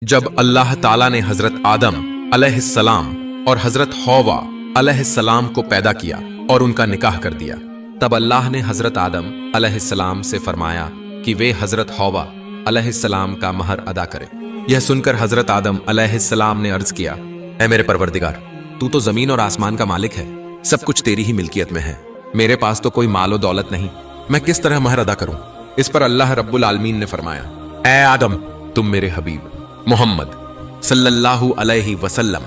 जब अल्लाह ताला ने हजरत आदम अलैहिस्सलाम और हजरत हौवा अलैहिस्सलाम को पैदा किया और उनका निकाह कर दिया, तब अल्लाह ने हजरत आदम अलैहिस्सलाम से फरमाया कि वे हजरत हौवा अलैहिस्सलाम का महर अदा करें। यह सुनकर हजरत आदम अलैहिस्सलाम ने अर्ज किया, ऐ मेरे परवरदिगार, तू तो जमीन और आसमान का मालिक है, सब कुछ तेरी ही मिल्कियत में है, मेरे पास तो कोई मालो दौलत नहीं, मैं किस तरह महर अदा करूं। इस पर अल्लाह रब्बुल आलमीन ने फरमाया, ऐ आदम, तुम मेरे हबीब मोहम्मद सल्लल्लाहु अलैहि वसल्लम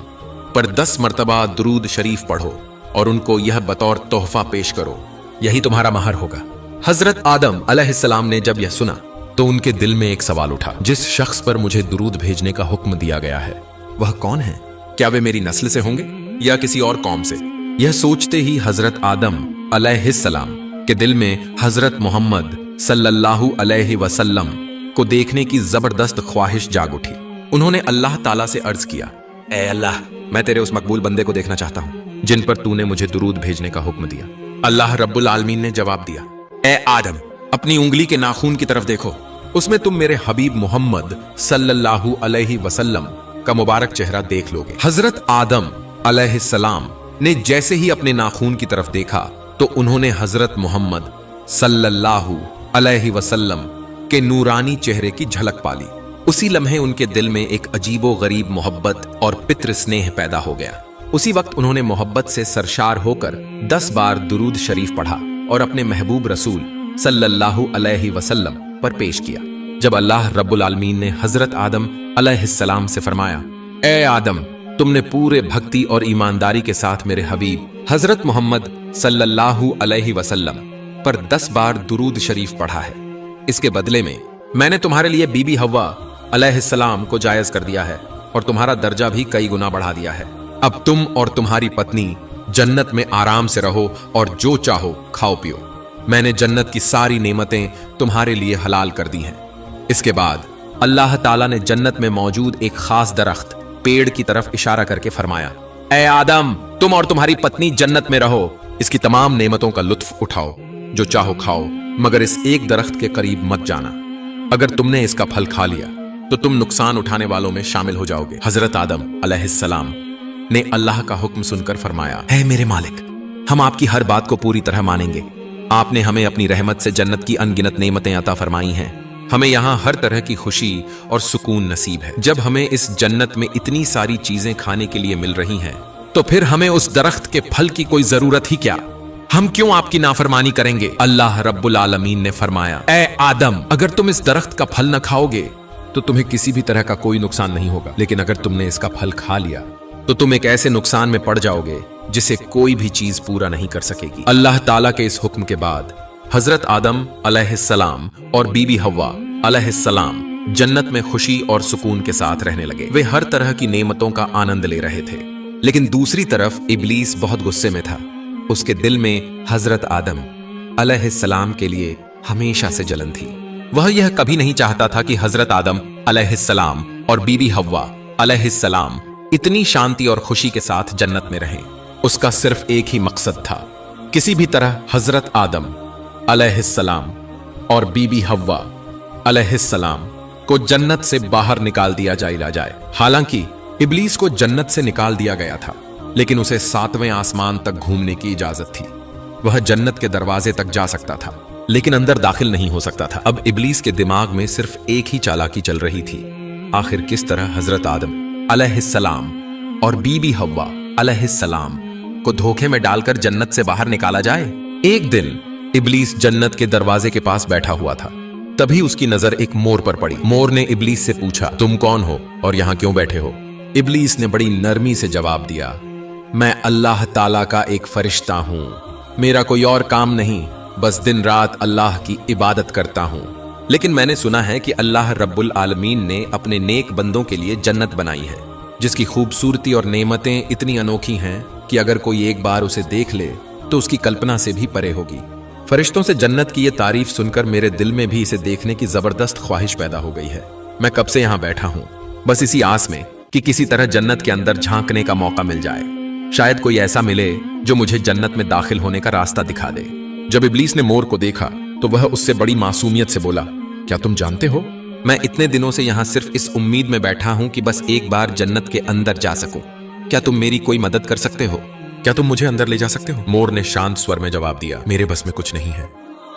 पर 10 मर्तबा दुरूद शरीफ पढ़ो और उनको यह बतौर तोहफा पेश करो, यही तुम्हारा महर होगा। हजरत आदम अलैहिस्सलाम ने जब यह सुना तो उनके दिल में एक सवाल उठा, जिस शख्स पर मुझे दुरूद भेजने का हुक्म दिया गया है वह कौन है? क्या वे मेरी नस्ल से होंगे या किसी और कौम से? यह सोचते ही हजरत आदम अलैहिस्सलाम के दिल में हजरत मोहम्मद सल्लल्लाहु अलैहि वसल्लम को देखने की जबरदस्त ख्वाहिश जाग उठी। उन्होंने अल्लाह ताला से अर्ज किया, ऐ अल्लाह, मैं तेरे उस मकबूल बंदे को देखना चाहता हूं जिन पर तूने मुझे दुरूद भेजने का हुक्म दिया। अल्लाह रब्बुल आलमीन ने जवाब दिया, ऐ आदम, अपनी उंगली के नाखून की तरफ देखो, उसमें तुम मेरे हबीब मोहम्मद सल्लल्लाहु अलैहि वसल्लम का मुबारक चेहरा देख लोगे। हजरत आदम अलैहिस्सलाम ने जैसे ही अपने नाखून की तरफ देखा तो उन्होंने हजरत मोहम्मद सल्लल्लाहु अलैहि वसल्लम के नूरानी चेहरे की झलक पाली। उसी लम्हे उनके दिल में एक अजीबो गरीब मोहब्बत और पितृ स्नेह पैदा हो गया। उसी वक्त उन्होंने मोहब्बत से सरशार होकर 10 बार दुरूद शरीफ पढ़ा और अपने महबूब रसूल सल्लल्लाहु अलैहि वसल्लम पर पेश किया। जब अल्लाह रब्बुल आलमीन ने हजरत आदम अलैहिस्सलाम से फरमाया, ऐ आदम, तुमने पूरे भक्ति और ईमानदारी के साथ मेरे हबीब हजरत मोहम्मद सल्लल्लाहु अलैहि वसल्लम पर 10 बार दुरूद शरीफ पढ़ा है, इसके बदले में मैंने तुम्हारे लिए बीबी हव्वा अलैहिस्सलाम को जायज कर दिया है और तुम्हारा दर्जा भी कई गुना बढ़ा दिया है। अब तुम और तुम्हारी पत्नी जन्नत में आराम से रहो और जो चाहो खाओ पियो। मैंने जन्नत की सारी नेमतें तुम्हारे लिए हलाल कर दी हैं। इसके बाद अल्लाह ताला ने जन्नत में मौजूद एक खास दरख्त पेड़ की तरफ इशारा करके फरमाया, ऐ आदम, तुम और तुम्हारी पत्नी जन्नत में रहो, इसकी तमाम नेमतों का लुत्फ उठाओ, जो चाहो खाओ, मगर इस एक दरख्त के करीब मत जाना। अगर तुमने इसका फल खा लिया तो तुम नुकसान उठाने वालों में शामिल हो जाओगे। हजरत आदम अलैहिस्सलाम ने अल्लाह का हुक्म सुनकर फरमाया, है मेरे मालिक, हम आपकी हर बात को पूरी तरह मानेंगे। आपने हमें अपनी रहमत से जन्नत की अनगिनत नेमतें अता फरमाई हैं। हमें यहाँ हर तरह की खुशी और सुकून नसीब है। जब हमें इस जन्नत में इतनी सारी चीजें खाने के लिए मिल रही हैं, तो फिर हमें उस दरख्त के फल की कोई जरूरत ही क्या? हम क्यों आपकी नाफरमानी करेंगे? अल्लाह रब्बुल आलमीन ने फरमाया, ऐ आदम, अगर तुम इस दरख्त का फल न खाओगे तो तुम्हें किसी भी तरह का कोई नुकसान नहीं होगा, लेकिन अगर तुमने इसका फल खा लिया तो तुम एक ऐसे नुकसान में पड़ जाओगे जिसे कोई भी चीज पूरा नहीं कर सकेगी। अल्लाह ताला के इस हुक्म के बाद हजरत आदम अलैहिस्सलाम और बीबी हव्वा अलैहिस्सलाम जन्नत में खुशी और सुकून के साथ रहने लगे। वे हर तरह की नेमतों का आनंद ले रहे थे, लेकिन दूसरी तरफ इब्लीस बहुत गुस्से में था। उसके दिल में हजरत आदम अलैहिस्सलाम के लिए हमेशा से जलन थी। वह यह कभी नहीं चाहता था कि हजरत आदम अलैहिस्सलाम और बीबी हव्वा अलैहिस्सलाम इतनी शांति और खुशी के साथ जन्नत में रहें। उसका सिर्फ एक ही मकसद था, किसी भी तरह हजरत आदम अलैहिस्सलाम और बीबी हव्वा अलैहिस्सलाम को जन्नत से बाहर निकाल दिया जाए। हालांकि इब्लीस को जन्नत से निकाल दिया गया था, लेकिन उसे 7वें आसमान तक घूमने की इजाजत थी। वह जन्नत के दरवाजे तक जा सकता था, लेकिन अंदर दाखिल नहीं हो सकता था। अब इब्लीस के दिमाग में सिर्फ एक ही चालाकी चल रही थी, आखिर किस तरह हजरत आदम अलैहिस्सलाम और बीबी हव्वा अलैहिस्सलाम को धोखे में डालकर जन्नत से बाहर निकाला जाए। एक दिन इब्लीस जन्नत के दरवाजे के पास बैठा हुआ था, तभी उसकी नजर एक मोर पर पड़ी। मोर ने इब्लीस से पूछा, तुम कौन हो और यहां क्यों बैठे हो? इब्लीस ने बड़ी नरमी से जवाब दिया, मैं अल्लाह ताला का एक फरिश्ता हूं, मेरा कोई और काम नहीं, बस दिन रात अल्लाह की इबादत करता हूं। लेकिन मैंने सुना है कि अल्लाह रब्बुल आलमीन ने अपने नेक बंदों के लिए जन्नत बनाई है, जिसकी खूबसूरती और नेमतें इतनी अनोखी हैं कि अगर कोई एक बार उसे देख ले तो उसकी कल्पना से भी परे होगी। फरिश्तों से जन्नत की ये तारीफ सुनकर मेरे दिल में भी इसे देखने की जबरदस्त ख्वाहिश पैदा हो गई है। मैं कब से यहां बैठा हूं, बस इसी आस में कि किसी तरह जन्नत के अंदर झांकने का मौका मिल जाए। शायद कोई ऐसा मिले जो मुझे जन्नत में दाखिल होने का रास्ता दिखा दे। जब इब्लीस ने मोर को देखा तो वह उससे बड़ी मासूमियत से बोला, क्या तुम जानते हो मैं इतने दिनों से यहाँ सिर्फ इस उम्मीद में बैठा हूँ कि बस एक बार जन्नत के अंदर जा सकूं। क्या तुम मेरी कोई मदद कर सकते हो? क्या तुम मुझे अंदर ले जा सकते हो? मोर ने शांत स्वर में जवाब दिया, मेरे बस में कुछ नहीं है।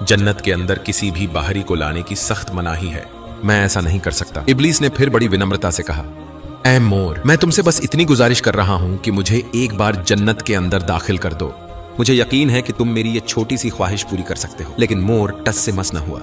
जन्नत के अंदर किसी भी बाहरी को लाने की सख्त मनाही है। मैं ऐसा नहीं कर सकता। इब्लीस ने फिर बड़ी विनम्रता से कहा, ऐ मोर, मैं तुमसे बस इतनी गुजारिश कर रहा हूं कि मुझे एक बार जन्नत के अंदर दाखिल कर दो। मुझे यकीन है कि तुम मेरी ये छोटी सी ख्वाहिश पूरी कर सकते हो। लेकिन मोर टस से मस न हुआ।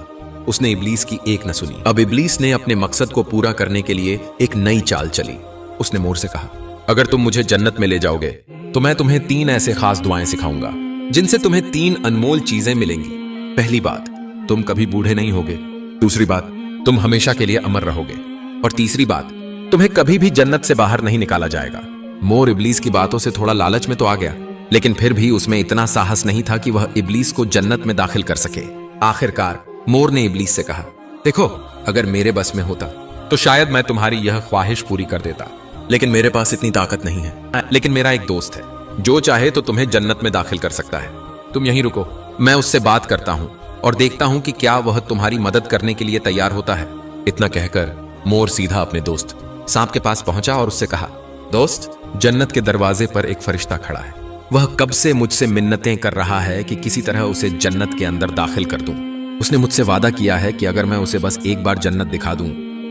उसने इब्लीस की एक न सुनी। अब इब्लीस ने अपने मकसद को पूरा करने के लिए एक नई चाल चली। उसने मोर से कहा, अगर तुम मुझे जन्नत में ले जाओगे तो मैं तुम्हें 3 ऐसे खास दुआएं सिखाऊंगा जिनसे तुम्हें 3 अनमोल चीजें मिलेंगी। पहली बात, तुम कभी बूढ़े नहीं होगे। दूसरी बात, तुम हमेशा के लिए अमर रहोगे। और तीसरी बात, तुम्हें कभी भी जन्नत से बाहर नहीं निकाला जाएगा। मोर इब्लीस की बातों से थोड़ा लालच में तो आ गया, लेकिन फिर भी उसमें इतना साहस नहीं था कि वह इब्लीस को जन्नत में दाखिल कर सके। आखिरकार मोर ने इब्लीस से कहा, देखो, अगर मेरे बस में होता तो शायद मैं तुम्हारी यह ख्वाहिश पूरी कर देता, लेकिन मेरे पास इतनी ताकत नहीं है। लेकिन मेरा एक दोस्त है जो चाहे तो तुम्हें जन्नत में दाखिल कर सकता है। तुम यहीं रुको, मैं उससे बात करता हूं और देखता हूं कि क्या वह तुम्हारी मदद करने के लिए तैयार होता है। इतना कहकर मोर सीधा अपने दोस्त सांप के पास पहुंचा और उससे कहा, दोस्त, जन्नत के दरवाजे पर एक फरिश्ता खड़ा है। वह कब से मुझसे मिन्नतें कर रहा है कि किसी तरह उसे जन्नत के अंदर दाखिल कर दूं। उसने मुझसे वादा किया है कि अगर मैं उसे बस एक बार जन्नत दिखा दूं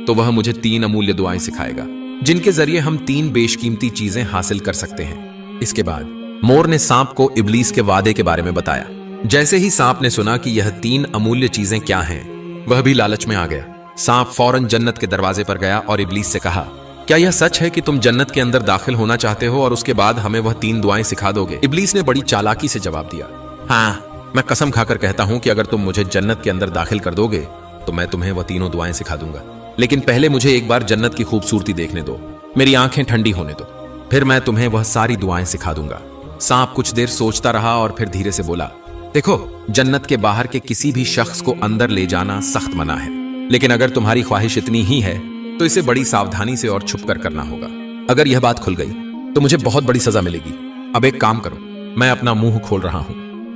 तो वह मुझे 3 अमूल्य दुआएं सिखाएगा जिनके जरिए हम 3 बेशकीमती चीजें हासिल कर सकते हैं। इसके बाद मोर ने सांप को इब्लीस के वादे के बारे में बताया। जैसे ही सांप ने सुना कि यह 3 अमूल्य चीजें क्या हैं, वह भी लालच में आ गया। सांप फौरन जन्नत के दरवाजे पर गया और इब्लीस से कहा, क्या यह सच है कि तुम जन्नत के अंदर दाखिल होना चाहते हो और उसके बाद हमें वह 3 दुआएं सिखा दोगे? इब्लीस ने बड़ी चालाकी से जवाब दिया, हाँ, मैं कसम खाकर कहता हूं कि अगर तुम मुझे जन्नत के अंदर दाखिल कर दोगे तो मैं तुम्हें वह 3 दुआएं सिखा दूंगा। लेकिन पहले मुझे एक बार जन्नत की खूबसूरती देखने दो, मेरी आंखें ठंडी होने दो, फिर मैं तुम्हें वह सारी दुआएं सिखा दूंगा। सांप कुछ देर सोचता रहा और फिर धीरे से बोला, देखो, जन्नत के बाहर के किसी भी शख्स को अंदर ले जाना सख्त मना है, लेकिन अगर तुम्हारी ख्वाहिश इतनी ही है तो इसे बड़ी सावधानी से और छुप कर करना होगा। अगर यह बात खुल गई तो मुझे बहुत बड़ी सजा मिलेगी। अब एक काम करो, मैं अपना मुंह खोल रहा हूं,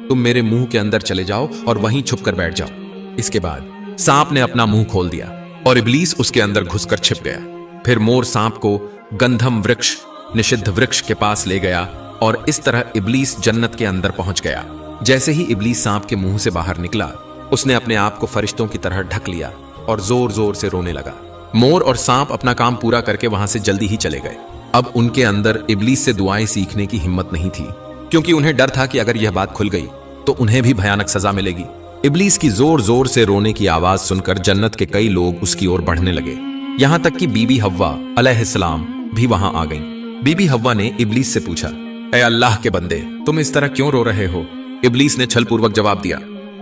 तुम मेरे मुंह के अंदर चले जाओ और वहीं छुप कर बैठ जाओ। इसके बाद सांप ने अपना मुंह खोल दिया और इब्लीस उसके अंदर घुसकर छिप गया। फिर मोर सांप को गंधम वृक्ष, निषिद्ध वृक्ष के पास ले गया और इस तरह इब्लीस जन्नत के अंदर पहुंच गया। जैसे ही इब्लीस सांप के मुंह से बाहर निकला, उसने अपने आप को फरिश्तों की तरह ढक लिया और जोर जोर से रोने लगा। मोर और सांप अपना काम पूरा करके वहां से जल्दी ही चले गए। अब उनके अंदर इब्लीस से दुआएं सीखने की हिम्मत नहीं थी, क्योंकि उन्हें डर था कि अगर यह बात खुल गई तो उन्हें भी भयानक सजा मिलेगी। इब्लीस की जोर जोर से रोने की आवाज सुनकर जन्नत के कई लोग उसकी ओर बढ़ने लगे, यहां तक कि बीबी हव्वा अलैहिस्सलाम भी वहां आ गईं। बीबी हव्वा ने इब्लीस से पूछा, ऐ अल्लाह के बंदे, तुम इस तरह क्यों रो रहे हो? इब्लीस ने छलपूर्वक जवाब दिया,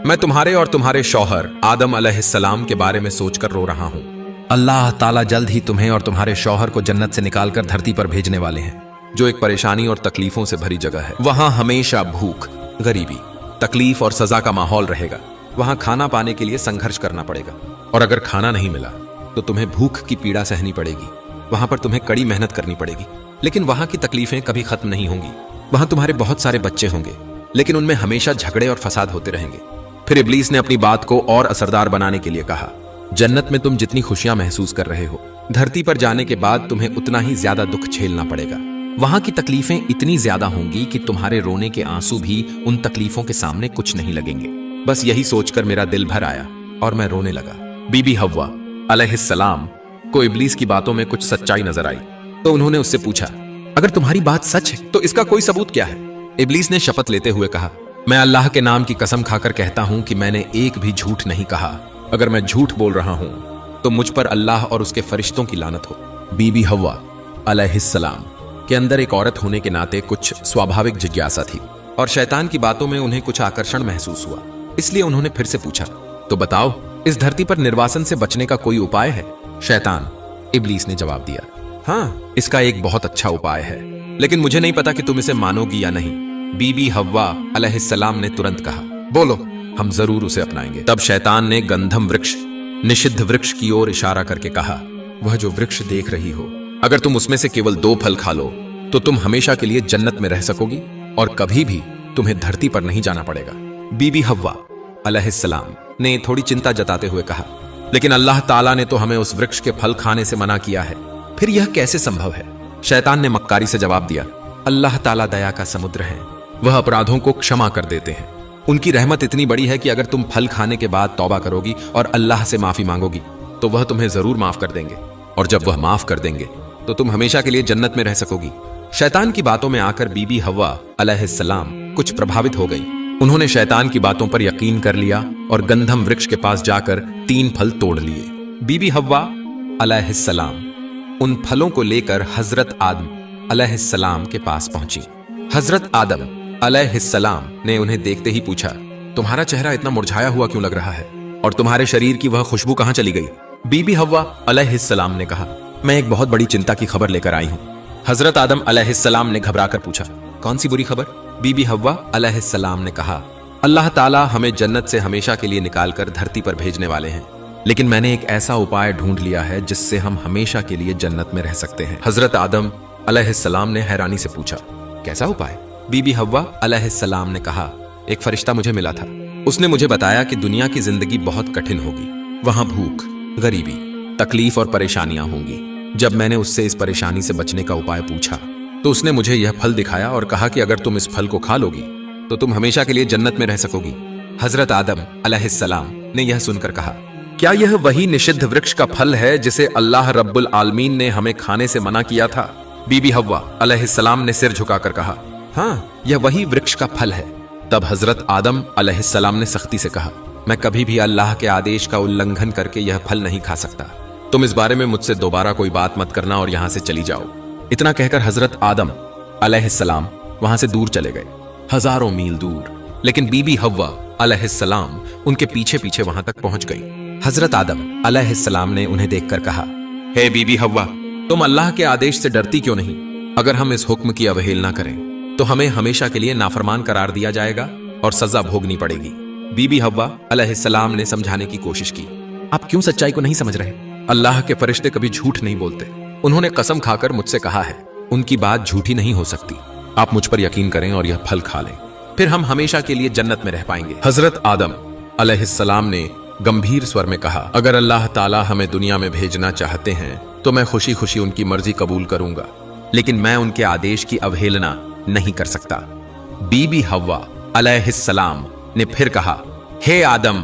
मैं तुम्हारे और तुम्हारे शौहर आदम अलैहिस्सलाम के बारे में सोचकर रो रहा हूं। अल्लाह ताला जल्द ही तुम्हें और तुम्हारे शौहर को जन्नत से निकालकर धरती पर भेजने वाले हैं, जो एक परेशानी और तकलीफों से भरी जगह है। वहां हमेशा भूख, गरीबी, तकलीफ और सजा का माहौल रहेगा। वहां खाना पाने के लिए संघर्ष करना पड़ेगा, और अगर खाना नहीं मिला तो तुम्हें भूख की पीड़ा सहनी पड़ेगी। वहां पर तुम्हें कड़ी मेहनत करनी पड़ेगी, लेकिन वहां की तकलीफें कभी खत्म नहीं होंगी। वहां तुम्हारे बहुत सारे बच्चे होंगे, लेकिन उनमें हमेशा झगड़े और फसाद होते रहेंगे। फिर इब्लीस ने अपनी बात को और असरदार बनाने के लिए कहा, जन्नत में तुम जितनी खुशियां महसूस कर रहे हो, धरती पर जाने के बाद तुम्हें उतना ही ज्यादा दुख झेलना पड़ेगा। वहां की तकलीफें इतनी ज्यादा होंगी कि तुम्हारे रोने के आंसू भी उन तकलीफों के सामने कुछ नहीं लगेंगे। बस यही सोचकर मेरा दिल भर आया और मैं रोने लगा। बीबी हव्वा अलैहिस्सलाम को इब्लीस की बातों में कुछ सच्चाई नजर आई, तो उन्होंने उससे पूछा, अगर तुम्हारी बात सच है तो इसका कोई सबूत क्या है? इब्लीस ने शपथ लेते हुए कहा, मैं अल्लाह के नाम की कसम खाकर कहता हूं कि मैंने एक भी झूठ नहीं कहा। अगर मैं झूठ बोल रहा हूं तो मुझ पर अल्लाह और उसके फरिश्तों की लानत हो। बीबी हव्वा अलैहिस्सलाम के अंदर एक औरत होने के नाते कुछ स्वाभाविक जिज्ञासा थी, और शैतान की बातों में उन्हें कुछ आकर्षण महसूस हुआ। इसलिए उन्होंने फिर से पूछा, तो बताओ, इस धरती पर निर्वासन से बचने का कोई उपाय है? शैतान इब्लीस ने जवाब दिया, हाँ, इसका एक बहुत अच्छा उपाय है, लेकिन मुझे नहीं पता कि तुम इसे मानोगी या नहीं। बीबी हव्वा अलैहिस्सलाम ने तुरंत कहा, बोलो, हम जरूर उसे अपनाएंगे। तब शैतान ने गंधम वृक्ष, निषिद्ध वृक्ष की ओर इशारा करके कहा, वह जो वृक्ष देख रही हो, अगर तुम उसमें से केवल 2 फल खा लो तो तुम हमेशा के लिए जन्नत में रह सकोगी और कभी भी तुम्हें धरती पर नहीं जाना पड़ेगा। बीबी हव्वा अलैहिस्सलाम ने थोड़ी चिंता जताते हुए कहा, लेकिन अल्लाह ताला ने तो हमें उस वृक्ष के फल खाने से मना किया है, फिर यह कैसे संभव है? शैतान ने मक्कारी से जवाब दिया, अल्लाह ताला दया का समुद्र है, वह अपराधों को क्षमा कर देते हैं। उनकी रहमत इतनी बड़ी है कि अगर तुम फल खाने के बाद तौबा करोगी और अल्लाह से माफी मांगोगी तो वह तुम्हें जरूर माफ कर देंगे, और जब वह माफ कर देंगे तो तुम हमेशा के लिए जन्नत में रह सकोगी। शैतान की बातों में आकर बीबी हव्वा अलैहिस्सलाम कुछ प्रभावित हो गई। उन्होंने शैतान की बातों पर यकीन कर लिया और गंधम वृक्ष के पास जाकर 3 फल तोड़ लिए। बीबी हव्वा अलैहिस्सलाम उन फलों को लेकर हजरत आदम अलैहिस्सलाम के पास पहुंची। हजरत आदम अलैहिस्सलाम ने उन्हें देखते ही पूछा, तुम्हारा चेहरा इतना मुरझाया हुआ क्यों लग रहा है, और तुम्हारे शरीर की वह खुशबू कहां चली गई? बीबी हव्वा अलैहिस्सलाम ने कहा, मैं एक बहुत बड़ी चिंता की खबर लेकर आई हूं। हजरत आदम अलैहिस्सलाम ने घबराकर पूछा, कौन सी बुरी खबर? बीबी हव्वा अलैहिस्सलाम ने कहा, अल्लाह ताला हमें जन्नत से हमेशा के लिए निकालकर धरती पर भेजने वाले हैं, लेकिन मैंने एक ऐसा उपाय ढूंढ लिया है जिससे हम हमेशा के लिए जन्नत में रह सकते हैं। हजरत आदम अलैहिस्सलाम ने हैरानी से पूछा, कैसा उपाय? बीबी हव्वा अलैहिस्सलाम ने कहा, एक फरिश्ता मुझे मिला था, उसने मुझे बताया कि दुनिया की जिंदगी बहुत कठिन होगी, वहां भूख, गरीबी, तकलीफ और परेशानियां होंगी। जब मैंने उससे इस परेशानी से बचने का उपाय पूछा तो उसने मुझे यह फल दिखाया और कहा कि अगर तुम इस फल को खा लोगी तो तुम हमेशा के लिए जन्नत में रह सकोगी। हजरत आदम अलैहिस्सलाम ने यह सुनकर कहा, क्या यह वही निषिद्ध वृक्ष का फल है जिसे अल्लाह रब्बुल आलमीन ने हमें खाने से मना किया था? बीबी हव्वा अलैहिस्सलाम ने सिर झुकाकर कहा, हाँ, यह वही वृक्ष का फल है। तब हजरत आदम अलैहिस्सलाम ने सख्ती से कहा, मैं कभी भी अल्लाह के आदेश का उल्लंघन करके यह फल नहीं खा सकता। तुम इस बारे में मुझसे दोबारा कोई बात मत करना और यहां से चली जाओ। इतना कहकर हजरत आदम अलैहिस्सलाम वहां से दूर चले गए, हजारों मील दूर। लेकिन बीबी हव्वा अलैहिस्सलाम उनके पीछे पीछे वहां तक पहुंच गई। हजरत आदम अलैहिस्सलाम ने उन्हें देखकर कहा, हे बीबी हव्वा, तुम अल्लाह के आदेश से डरती क्यों नहीं? अगर हम इस हुक्म की अवहेलना करें तो हमें हमेशा के लिए नाफरमान करार दिया जाएगा और सजा भोगनी पड़ेगी। बीबी हव्वा अलैहिस्सलाम ने समझाने की कोशिश की, आप क्यों सच्चाई को नहीं समझ रहे? अल्लाह के फरिश्ते कभी झूठ नहीं बोलते। उन्होंने कसम खाकर मुझसे कहा है, उनकी बात झूठी नहीं हो सकती। आप मुझ पर यकीन करें और यह फल खा लें, फिर हम हमेशा के लिए जन्नत में रह पाएंगे। हजरत आदम अलैहिस्सलाम ने गंभीर स्वर में कहा, अगर अल्लाह ताला हमें दुनिया में भेजना चाहते हैं तो मैं खुशी खुशी उनकी मर्जी कबूल करूंगा, लेकिन मैं उनके आदेश की अवहेलना नहीं कर सकता। बीबी हव्वा अलैहिस्सलाम ने फिर कहा, हे आदम,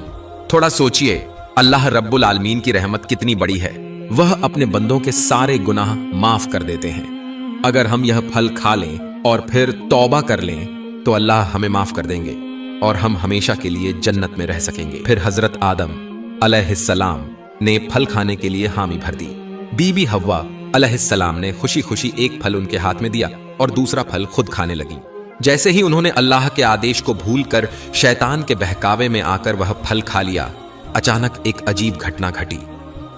थोड़ा सोचिए, अल्लाह रब्बुल आलमीन की रहमत कितनी बड़ी है, वह अपने बंदों के सारे गुनाह माफ कर देते हैं। अगर हम यह फल खा लें और फिर तौबा कर लें तो अल्लाह हमें माफ कर देंगे और हम हमेशा के लिए जन्नत में रह सकेंगे। फिर हजरत आदम अलैहिस्सलाम ने फल खाने के लिए हामी भर दी। बीबी हव्वा अलैहिस्सलाम ने खुशी खुशी एक फल उनके हाथ में दिया और दूसरा फल खुद खाने लगी। जैसे ही उन्होंने अल्लाह के आदेश को भूलकर शैतान के बहकावे में आकर वह फल खा लिया, अचानक एक अजीब घटना घटी।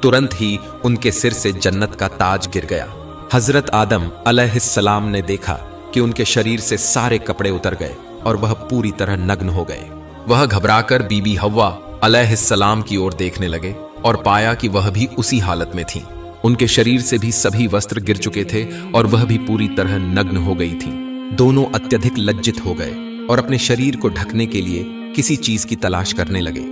तुरंत ही उनके सिर से जन्नत का ताज गिर गया। हजरत आदम अलैहिस्सलाम ने देखा कि उनके शरीर से सारे कपड़े उतर गए और वह पूरी तरह नग्न हो गए। वह घबराकर बीबी हव्वा अलैहिस्सलाम की ओर देखने लगे और पाया कि वह भी उसी हालत में थी। उनके शरीर से भी सभी वस्त्र गिर चुके थे और वह भी पूरी तरह नग्न हो गई थी। दोनों अत्यधिक लज्जित हो गए और अपने शरीर को ढकने के लिए किसी चीज की तलाश करने लगे।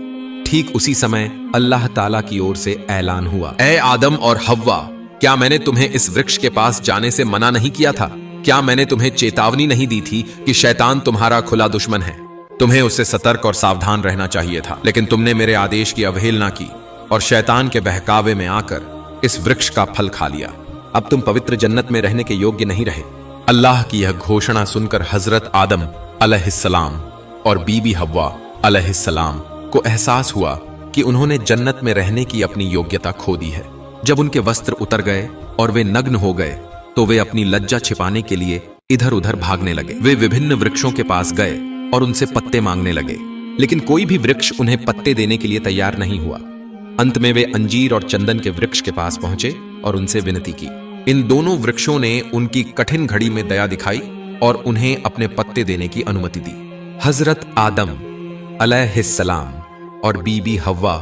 ठीक उसी समय अल्लाह ताला की ओर से ऐलान हुआ, ऐ आदम और हव्वा, क्या मैंने तुम्हें इस वृक्ष के पास जाने से मना नहीं किया था? क्या मैंने तुम्हें चेतावनी नहीं दी थी कि शैतान तुम्हारा खुला दुश्मन है? तुम्हें उससे सतर्क और सावधान रहना चाहिए था, लेकिन तुमने मेरे आदेश की अवहेलना की और शैतान के बहकावे में आकर इस वृक्ष का फल खा लिया। अब तुम पवित्र जन्नत में रहने के योग्य नहीं रहे। अल्लाह की यह घोषणा सुनकर हजरत आदम अलैहिस्सलाम और बीबी हव्वा अलैहिस्सलाम को एहसास हुआ कि उन्होंने जन्नत में रहने की अपनी योग्यता खो दी है। जब उनके वस्त्र उतर गए और वे नग्न हो गए तो वे अपनी लज्जा छिपाने के लिए इधर उधर भागने लगे। वे विभिन्न वृक्षों के पास गए और उनसे पत्ते मांगने लगे, लेकिन कोई भी वृक्ष उन्हें पत्ते देने के लिए तैयार नहीं हुआ। अंत में वे अंजीर और चंदन के वृक्ष के पास पहुंचे और उनसे विनती की। इन दोनों वृक्षों ने उनकी कठिन घड़ी में दया दिखाई और उन्हें अपने पत्ते देने की अनुमति दी। हजरत आदम अलैहिस्सलाम और बीबी हव्वा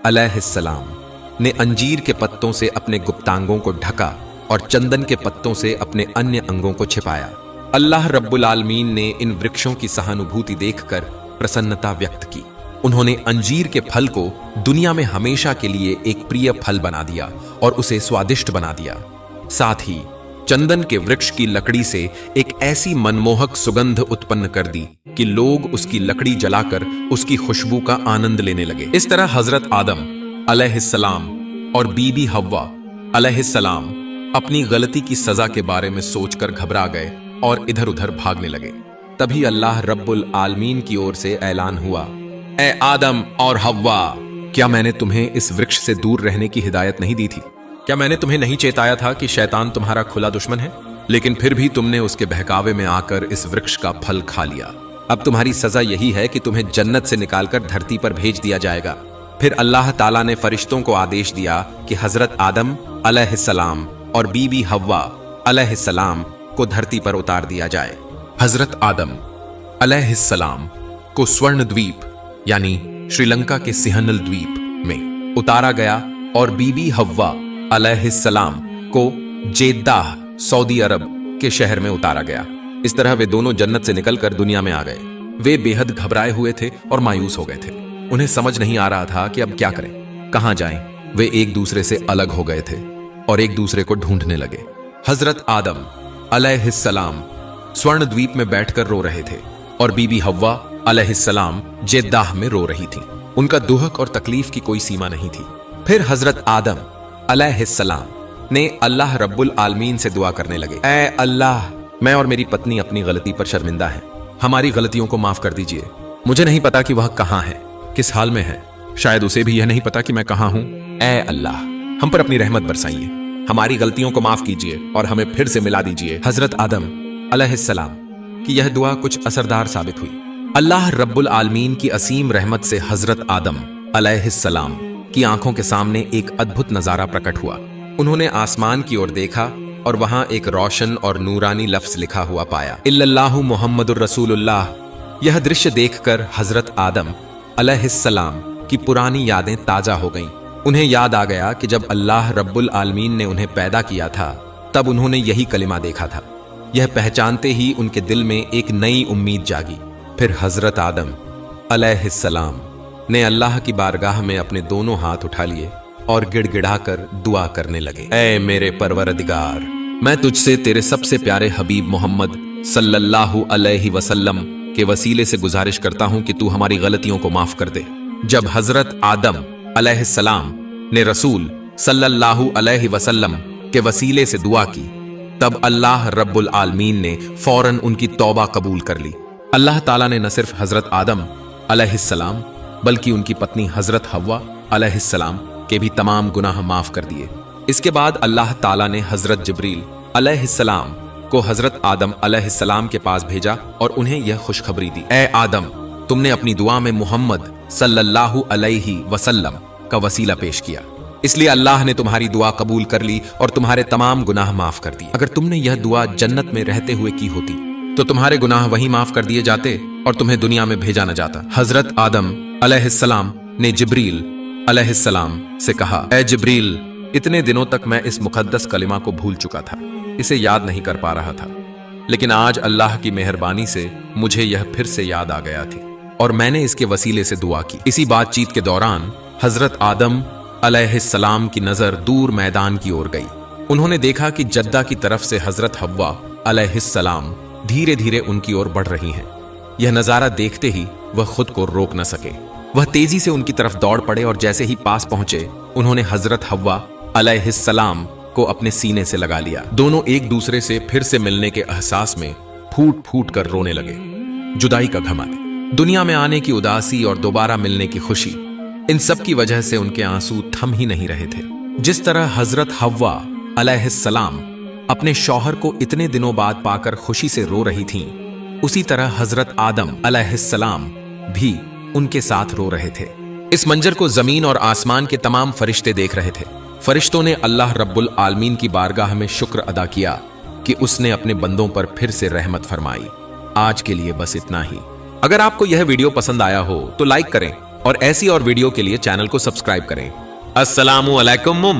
अलैहिस्सलाम ने अंजीर के पत्तों से अपने गुप्तांगों को ढका और चंदन के पत्तों से अपने अन्य अंगों को छिपाया। अल्लाह रब्बुल आलमीन ने इन वृक्षों की सहानुभूति देखकर प्रसन्नता व्यक्त की। उन्होंने अंजीर के फल को दुनिया में हमेशा के लिए एक प्रिय फल बना दिया और उसे स्वादिष्ट बना दिया। साथ ही चंदन के वृक्ष की लकड़ी से एक ऐसी मनमोहक सुगंध उत्पन्न कर दी कि लोग उसकी लकड़ी जलाकर उसकी खुशबू का आनंद लेने लगे। इस तरह हजरत आदम अलैहिस्सलाम और बीबी हव्वा अलैहिस्सलाम अपनी गलती की सजा के बारे में सोचकर घबरा गए और इधर उधर भागने लगे। तभी अल्लाह रब्बुल आलमीन की ओर से ऐलान हुआ, ए आदम और हव्वा, क्या मैंने तुम्हें इस वृक्ष से दूर रहने की हिदायत नहीं दी थी? क्या मैंने तुम्हें नहीं चेताया था कि शैतान तुम्हारा खुला दुश्मन है? लेकिन फिर भी तुमने उसके बहकावे में आकर इस वृक्ष का फल खा लिया। अब तुम्हारी सजा यही है कि तुम्हें जन्नत से निकालकर धरती पर भेज दिया जाएगा। फिर अल्लाह ताला ने फरिश्तों को आदेश दिया कि हजरत आदम अलैहिस्सलाम और बीबी हव्वा अलैहिस्सलाम को धरती पर उतार दिया जाए। हजरत आदम अलैहिस्सलाम को स्वर्ण द्वीप यानी श्रीलंका के सिंहल द्वीप में उतारा गया और बीबी हव्वा अलैहिस्सलाम को जेद्दाह सऊदी अरब के शहर में उतारा गया। इस तरह वे दोनों जन्नत से निकलकर दुनिया में आ गए। वे बेहद घबराए हुए थे और मायूस हो गए थे। उन्हें समझ नहीं आ रहा था कि अब क्या करें, कहां जाएं। वे एक दूसरे से अलग हो गए थे और एक दूसरे को ढूंढने लगे। हजरत आदम अलैहिस्सलाम स्वर्ण द्वीप में बैठकर रो रहे थे और बीबी हव्वा अलैहिस्सलाम जेद्दाह में रो रही थी। उनका दुहक और तकलीफ की कोई सीमा नहीं थी। फिर हजरत आदम अलैहिस्सलाम ने अल्लाह रब्बुल आलमीन से दुआ करने लगे, ऐ अल्लाह, मैं और मेरी पत्नी अपनी गलती पर शर्मिंदा हैं। हमारी गलतियों को माफ कर दीजिए। मुझे नहीं पता कि वह कहां है, किस हाल में है। शायद उसे भी यह नहीं पता कि मैं कहां हूं। ऐ अल्लाह, हम पर अपनी रहमत बरसाइए, हमारी गलतियों को माफ कीजिए और हमें फिर से मिला दीजिए। हजरत आदम अलैहिस्सलाम की यह दुआ कुछ असरदार साबित हुई। अल्लाह रब्बुल आलमीन की असीम रहमत से हजरत आदम अलैहिस्सलाम की आंखों के सामने एक अद्भुत नजारा प्रकट हुआ। उन्होंने आसमान की ओर देखा और वहां एक रोशन और नूरानी लफ्ज लिखा हुआ पाया, इल्लल्लाहु मुहम्मदुर रसूलुल्लाह। यह दृश्य देखकर हजरत आदम अलैहिस्सलाम की पुरानी यादें ताजा हो गईं। उन्हें याद आ गया कि जब अल्लाह रब्बुल आलमीन ने उन्हें पैदा किया था तब उन्होंने यही कलिमा देखा था। यह पहचानते ही उनके दिल में एक नई उम्मीद जागी। फिर हजरत आदम अलैहिस्सलाम ने अल्लाह की बारगाह में अपने दोनों हाथ उठा लिए और गिड़गिड़ाकर दुआ करने लगे, ऐ मेरे परवरदिगार, मैं तुझसे तेरे सबसे प्यारे हबीब मोहम्मद सल्लल्लाहु अलैहि वसल्लम के वसीले से गुजारिश करता हूं कि तू हमारी गलतियों को माफ कर दे। जब हजरत आदम अलैहिस्सलाम ने रसूल सल्लल्लाहु अलैहि वसल्लम के वसीले से दुआ की तब अल्लाह रब्बुल आलमीन ने फौरन उनकी तौबा कबूल कर ली। अल्लाह ताला ने न सिर्फ हजरत आदम अलैहिस्सलाम बल्कि उनकी पत्नी हजरत हव्वा अलैहिस्सलाम के भी तमाम गुनाह माफ कर दिए। इसके बाद अल्लाह ताला ने हजरत जिब्रील अलैहिस्सलाम को हजरत आदम अलैहिस्सलाम के पास भेजा और उन्हें यह खुशखबरी दी, ऐ आदम, तुमने अपनी दुआ में मोहम्मद सल्लल्लाहु अलैहि वसल्लम का वसीला पेश किया, इसलिए अल्लाह ने तुम्हारी दुआ कबूल कर ली और तुम्हारे तमाम गुनाह माफ कर दिए। अगर तुमने यह दुआ जन्नत में रहते हुए की होती तो तुम्हारे गुनाह वहीं माफ कर दिए जाते और तुम्हें दुनिया में भेजा न जाता। हजरत आदम अलैहिस्सलाम ने जिब्रील अलैहिस्सलाम से कहा, ऐ जिब्रील, इतने दिनों तक मैं इस मुकद्दस कलिमा को भूल चुका था, इसे याद नहीं कर पा रहा था, लेकिन आज अल्लाह की मेहरबानी से मुझे यह फिर से याद आ गया थी और मैंने इसके वसीले से दुआ की। इसी बातचीत के दौरान हजरत आदम अलैहिस्सलाम की नजर दूर मैदान की ओर गई। उन्होंने देखा कि जद्दा की तरफ से हजरत हव्वा अलैहिस्सलाम धीरे धीरे उनकी ओर बढ़ रही हैं। यह नजारा देखते ही वह खुद को रोक न सके। वह तेजी से उनकी तरफ दौड़ पड़े और जैसे ही पास पहुंचे उन्होंने हजरत हव्वा अलैहिस्सलाम को अपने सीने से लगा लिया। दोनों एक दूसरे से फिर से मिलने के एहसास में फूट फूट कर रोने लगे। जुदाई का घमंड, दुनिया में आने की उदासी और दोबारा मिलने की खुशी, इन सब की वजह से उनके आंसू थम ही नहीं रहे थे। जिस तरह हजरत हव्वा अलैहिस्सलाम अपने शौहर को इतने दिनों बाद पाकर खुशी से रो रही थीं, उसी तरह हजरत आदम अलैहिस्सलाम भी उनके साथ रो रहे थे। इस मंजर को जमीन और आसमान के तमाम फरिश्ते देख रहे थे। फरिश्तों ने अल्लाह रब्बुल आलमीन की बारगाह में शुक्र अदा किया कि उसने अपने बंदों पर फिर से रहमत फरमाई। आज के लिए बस इतना ही। अगर आपको यह वीडियो पसंद आया हो तो लाइक करें और ऐसी और वीडियो के लिए चैनल को सब्सक्राइब करें। अस्सलामु अलैकुम।